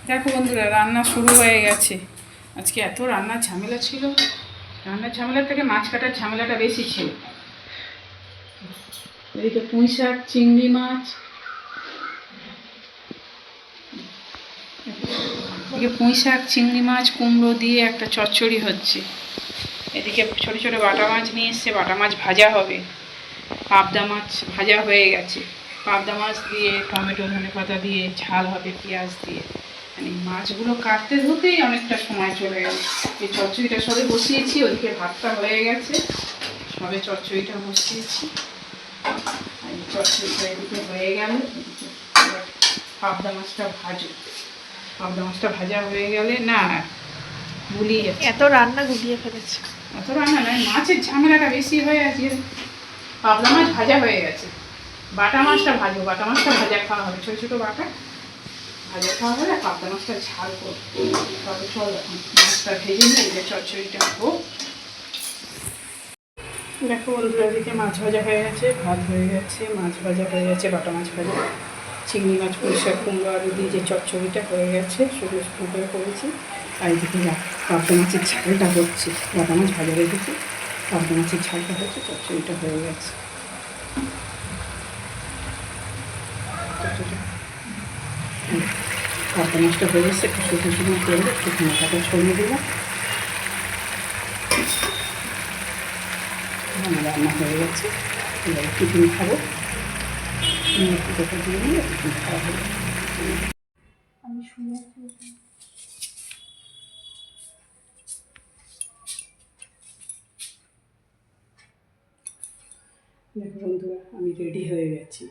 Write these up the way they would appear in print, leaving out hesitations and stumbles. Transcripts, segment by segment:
দেখো বন্ধুরা, রান্না শুরু হয়ে গেছে। আজকে এত রান্নার ঝামেলা ছিল, রান্নার ঝামেলার থেকে মাছ কাটার ঝামেলাটা বেশি ছিল। এদিকে পুঁই শাক, চিংড়ি মাছ, এদিকে পুঁই শাক, চিংড়ি মাছ, কুমড়ো দিয়ে একটা চচ্চড়ি হচ্ছে। এদিকে ছোট ছোট বাটা মাছ নিয়ে এসছে, বাটা মাছ ভাজা হবে। পাবদা মাছ ভাজা হয়ে গেছে, পাবদা মাছ দিয়ে টমেটো ধনেপাতা দিয়ে ঝাল হবে পেঁয়াজ দিয়ে। মানে মাছগুলো কাটতে ধরতেই অনেকটা সময় চলে গেল। এই চচ্চড়িটা সবে বসিয়েছি, ওদিকে ভাতটা হয়ে গেছে, সবে চচ্চড়িটা বসিয়েছি। আর এই চচ্চড়িটা এদিকে হয়ে গেল, পাবদা মাছটা ভাজো। পাবদা মাছটা ভাজা হয়ে গেলে না গুলিয়ে যাচ্ছে। এত রান্না গুলিয়ে ফেলেছে। এত রান্না নয়, মাছের ঝামেলাটা বেশি হয়ে আছে। পাবদা মাছ ভাজা হয়ে গেছে, বাটা মাছটা ভাজো। বাটা মাছটা ভাজা খাওয়া হবে, ছোটো ছোটো বাটা ভাজা খাওয়া হবে। আর পাবদা মাছটা ঝাল করবো। তবে চল এখন মাছটা ভেজে নিয়ে যে চচ্চড়িটা হোক। দেখো বন্ধুরা, এদিকে মাছ ভাজা হয়ে গেছে, ভাত হয়ে গেছে, মাছ ভাজা হয়ে গেছে, বাটা মাছ ভাজা, চিংড়ি মাছ, পুঁই শাক, কুমড়ো আলু দিয়ে যে চচ্চড়িটা হয়ে গেছে, শুকনো শুকনো করে করেছি। আর এদিকে পাবদা মাছের ঝালটা হচ্ছে, বাটা মাছ ভাজা রেখেছি, পাবদা মাছের ঝালটা হচ্ছে, চচ্চড়িটা হয়ে গেছে। পাবদা মাছটা হয়ে গেছে, একটু শুকনো শুকনো করে একটু ধনেপাতা ছড়িয়ে দিলাম। আমার রান্না হয়ে গেছে, এবার টিফিন খাবো। দিয়ে নিয়ে টিফিন খাওয়া হবে। আমি শুনে দেখো বন্ধুরা, আমি রেডি হয়ে গেছি।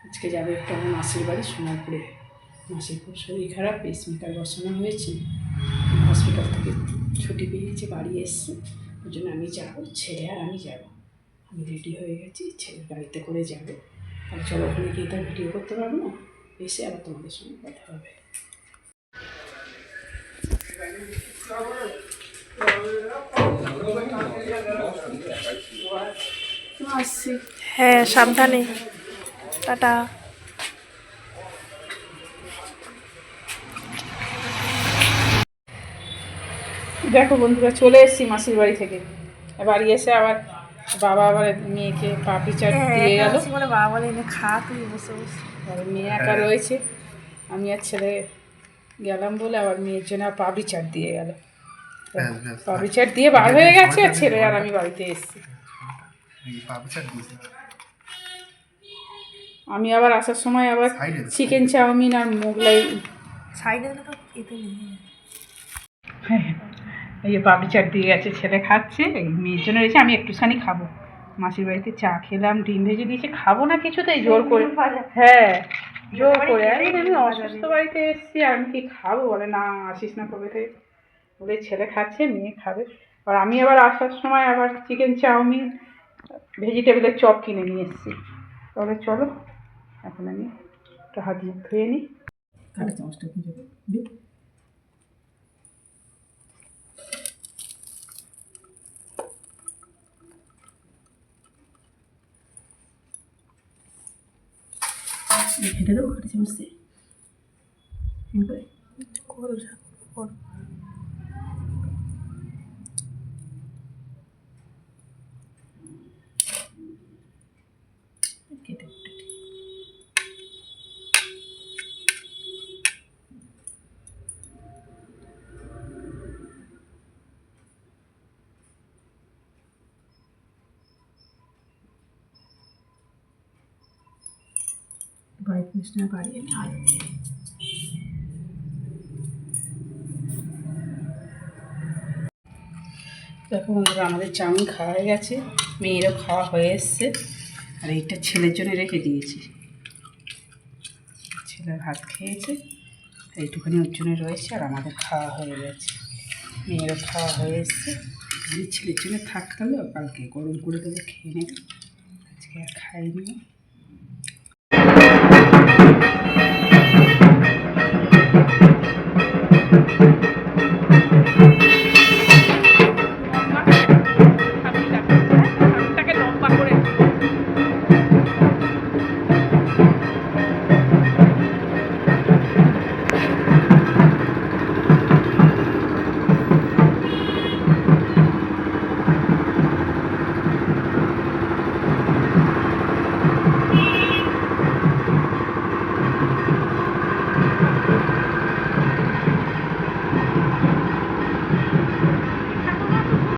আজকে যাবে একটু আমার মাসির বাড়ি সোনারপুরে। মাসির খুব শরীর খারাপ, পেসমেকার বসানো হয়েছে, হসপিটাল থেকে ছুটি পেয়েছে, বাড়ি এসছে। ওই জন্য আমি যাবো, ছেলে আর আমি যাবো। আমি রেডি হয়ে গেছি, ছেলের গাড়িতে করে যাবে। আর চলো, ওখানে গিয়ে তার ভিডিও করতে পারবো না, এসে আবার তোমাদের সঙ্গে কথা হবে। হ্যাঁ, সাবধানে। টাটা। দেখো বন্ধুরা, চলে এসেছি মাসির বাড়ি থেকে। বাড়ি এসে আবার বাবা আবার মেয়েকে পাপড়ি চাট দিয়ে গেল। বাবা বলে এনে খা, তুই বসে বসে। মেয়ে একা রয়েছে, আমি আর ছেলে গেলাম বলে আবার মেয়ের জন্য আর পাপড়ি চাট দিয়ে গেল। পাপড়ি চাট দিয়ে বার হয়ে গেছে, আর ছেলে আর আমি বাড়িতে এসেছি। আমি আবার আসার সময় আবার চিকেন চাউমিন আর মোগলাই সাইডে তো এতে নেই। এই যে পাপড়ি চাট দিয়ে গেছে, ছেলে খাচ্ছে, এই মেয়ের জন্য রয়েছে। আমি একটুখানি খাবো। মাসির বাড়িতে চা খেলাম, ডিম ভেজে দিয়েছে, খাবো না কিছুতেই জোর করে। হ্যাঁ, জোর করে। আমি অসুস্থ বাড়িতে এসেছি, আমি কি খাবো? বলে না, আসিস না কবে থেকে। বলে ছেলে খাচ্ছে, মেয়ে খাবে। আর আমি আবার আসার সময় আবার চিকেন চাউমিন, ভেজিটেবলের চপ কিনে নিয়ে এসেছি। তবে চলো, এখন আমি একটু হাত মুখ ধুয়ে নিই। কাটা চামচটা খুঁজে দিই। হেঁটে দেবো কাটা চামচ দিয়ে। কেটে ব্রাইটনেসটা বাড়িয়ে নিই। দেখো বন্ধুরা, আমাদের চাউমিন খাওয়া হয়ে গেছে, মেয়েরও খাওয়া হয়ে এসছে। আর এইটা ছেলের জন্য রেখে দিয়েছি, ছেলে ভাত খেয়েছে, এইটুখানি ওর জন্য রয়েছে। আর আমাদের খাওয়া হয়ে গেছে, মেয়েরও খাওয়া হয়ে এসছে। আমি ছেলের জন্য থাকতে হবে, কালকে গরম করে দেবো, খেয়ে নেবে। আজকে আর খাইনি।